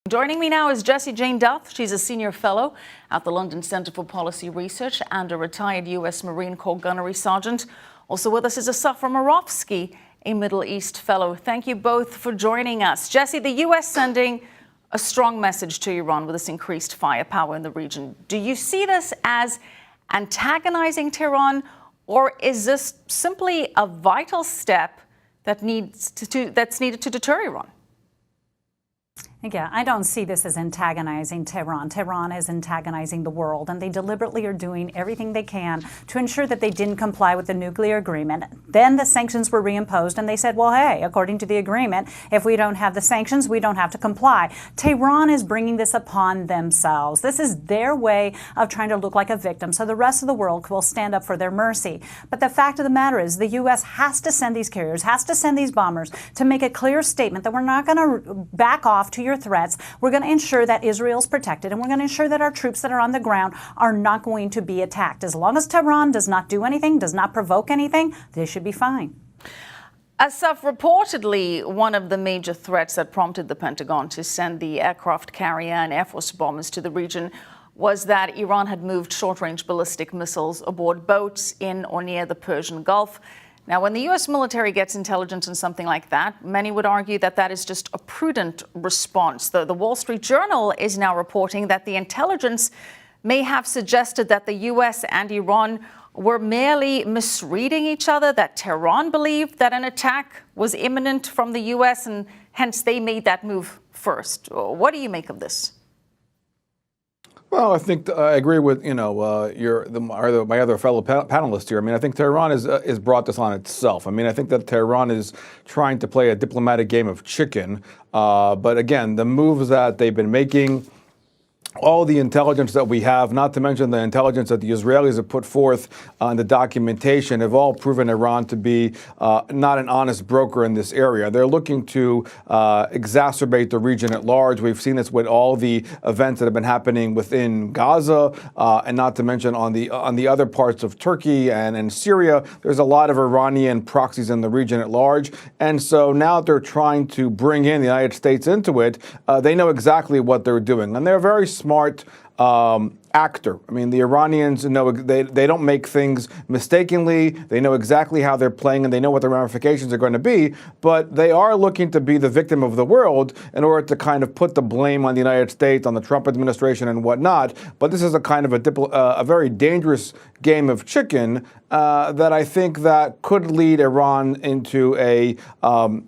Joining me now is Jessie Jane Duff. She's a senior fellow at the London Centre for Policy Research and a retired U.S. Marine Corps gunnery sergeant. Also with us is Asaf Romarovsky, a Middle East fellow. Thank you both for joining us. Jessie, the U.S. sending a strong message to Iran with this increased firepower in the region. Do you see this as antagonizing Tehran, or is this simply a vital step that's needed to deter Iran? Yeah, I don't see this as antagonizing Tehran. Tehran is antagonizing the world, and they deliberately are doing everything they can to ensure that they didn't comply with the nuclear agreement. Then the sanctions were reimposed, and they said, well, hey, according to the agreement, if we don't have the sanctions, we don't have to comply. Tehran is bringing this upon themselves. This is their way of trying to look like a victim, so the rest of the world will stand up for their mercy. But the fact of the matter is the U.S. has to send these carriers, has to send these bombers to make a clear statement that we're not going to back off to your threats. We're going to ensure that Israel's protected, and we're going to ensure that our troops that are on the ground are not going to be attacked. As long as Tehran does not do anything, does not provoke anything, they should be fine. Asaf, reportedly, one of the major threats that prompted the Pentagon to send the aircraft carrier and Air Force bombers to the region was that Iran had moved short-range ballistic missiles aboard boats in or near the Persian Gulf. Now, when the U.S. military gets intelligence on something like that, many would argue that that is just a prudent response. The Wall Street Journal is now reporting that the intelligence may have suggested that the U.S. and Iran were merely misreading each other, that Tehran believed that an attack was imminent from the U.S., and hence they made that move first. What do you make of this? Well, I think I agree with my other fellow panelists here. I mean, I think Tehran is brought this on itself. I mean, I think that Tehran is trying to play a diplomatic game of chicken. But again, the moves that they've been making, all the intelligence that we have, not to mention the intelligence that the Israelis have put forth on the documentation, have all proven Iran to be not an honest broker in this area. They're looking to exacerbate the region at large. We've seen this with all the events that have been happening within Gaza, and not to mention on the other parts of Turkey and Syria. There's a lot of Iranian proxies in the region at large. And so now they're trying to bring in the United States into it. They know exactly what they're doing, and they're very smart actor. I mean, the Iranians know they don't make things mistakenly. They know exactly how they're playing, and they know what the ramifications are going to be. But they are looking to be the victim of the world in order to kind of put the blame on the United States, on the Trump administration, and whatnot. But this is a kind of a very dangerous game of chicken that I think that could lead Iran into a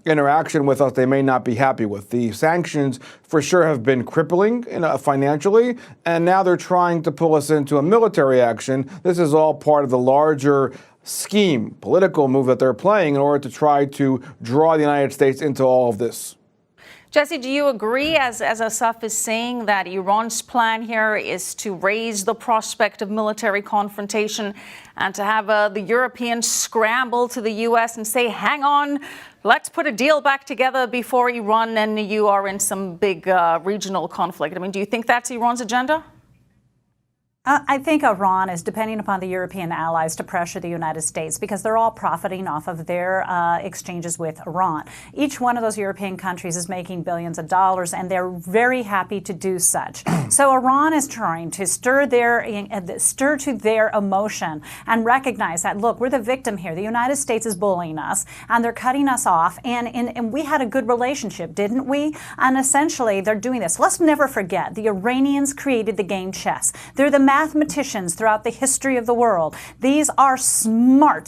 interaction with us they may not be happy with. The sanctions for sure have been crippling financially, and now they're trying to pull us into a military action. This is all part of the larger scheme, political move that they're playing in order to try to draw the United States into all of this. Jessie, do you agree, as Asaf is saying, that Iran's plan here is to raise the prospect of military confrontation and to have the Europeans scramble to the U.S. and say, hang on, let's put a deal back together before Iran and you are in some big regional conflict? I mean, do you think that's Iran's agenda? I think Iran is depending upon the European allies to pressure the United States because they're all profiting off of their exchanges with Iran. Each one of those European countries is making billions of dollars, and they're very happy to do such. So Iran is trying to stir to their emotion and recognize that, look, we're the victim here. The United States is bullying us, and they're cutting us off. And we had a good relationship, didn't we? And essentially, they're doing this. Let's never forget, the Iranians created the game chess. They're the mathematicians throughout the history of the world. These are smart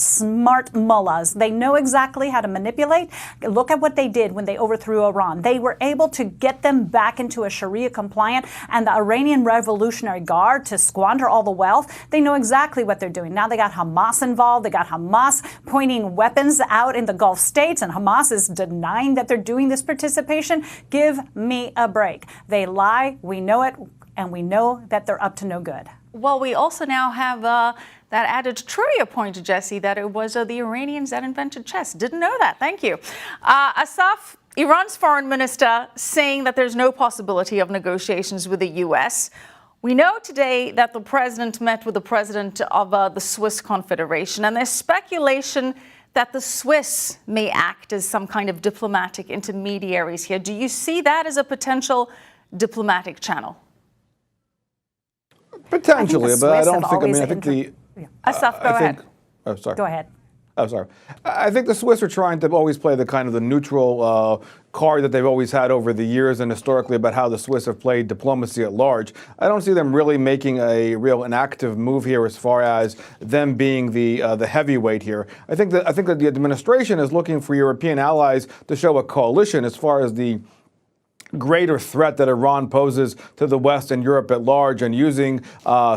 mullahs. They know exactly how to manipulate. Look at what they did when they overthrew Iran. They were able to get them back into a Sharia compliant and the Iranian Revolutionary Guard to squander all the wealth. They know exactly what they're doing. Now they got Hamas involved. They got Hamas pointing weapons out in the Gulf states, and Hamas is denying that they're doing this participation. Give me a break. They lie. We know it. And we know that they're up to no good. Well, we also now have that added trivia point, Jessie, that it was the Iranians that invented chess. Didn't know that. Thank you. Asaf, Iran's foreign minister saying that there's no possibility of negotiations with the U.S. We know today that the president met with the president of the Swiss Confederation, and there's speculation that the Swiss may act as some kind of diplomatic intermediaries here. Do you see that as a potential diplomatic channel? Potentially, but I don't think. I mean, I think the. Asaf, go ahead. Oh, sorry. Go ahead. Oh, sorry. I think the Swiss are trying to always play the kind of the neutral card that they've always had over the years and historically about how the Swiss have played diplomacy at large. I don't see them really making an active move here as far as them being the heavyweight here. I think that the administration is looking for European allies to show a coalition as far as the greater threat that Iran poses to the West and Europe at large, and using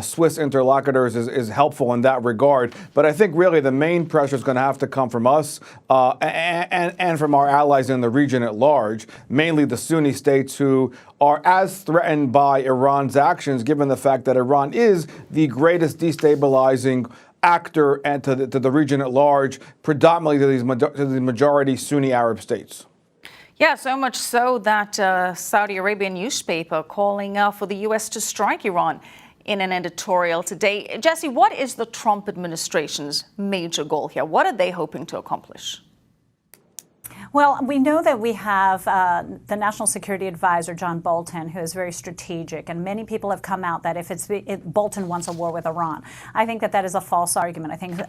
Swiss interlocutors is helpful in that regard. But I think really the main pressure is going to have to come from us and from our allies in the region at large, mainly the Sunni states who are as threatened by Iran's actions, given the fact that Iran is the greatest destabilizing actor and to the region at large, predominantly to the majority Sunni Arab states. Yeah, so much so that Saudi Arabian newspaper calling for the U.S. to strike Iran in an editorial today. Jessie, what is the Trump administration's major goal here? What are they hoping to accomplish? Well, we know that we have the National Security Advisor, John Bolton, who is very strategic, and many people have come out that if Bolton wants a war with Iran. I think that is a false argument. I think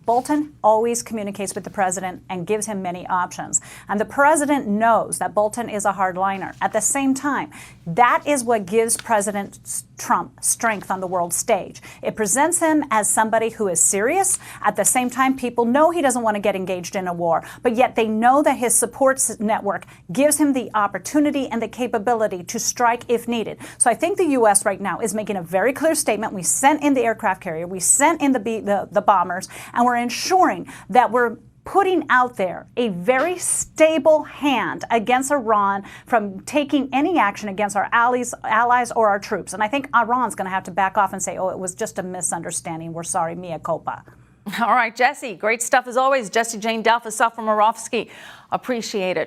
Bolton always communicates with the president and gives him many options. And the president knows that Bolton is a hardliner. At the same time, that is what gives President Trump strength on the world stage. It presents him as somebody who is serious. At the same time, people know he doesn't want to get engaged in a war, but yet they know that his support network gives him the opportunity and the capability to strike if needed. So I think the U.S. right now is making a very clear statement. We sent in the aircraft carrier, we sent in the bombers, and we're ensuring that we're putting out there a very stable hand against Iran from taking any action against our allies or our troops. And I think Iran's going to have to back off and say, oh, it was just a misunderstanding. We're sorry, mea culpa. All right, Jessie, great stuff as always. Jessie Jane Duff, Asaf Morovsky. Appreciate it.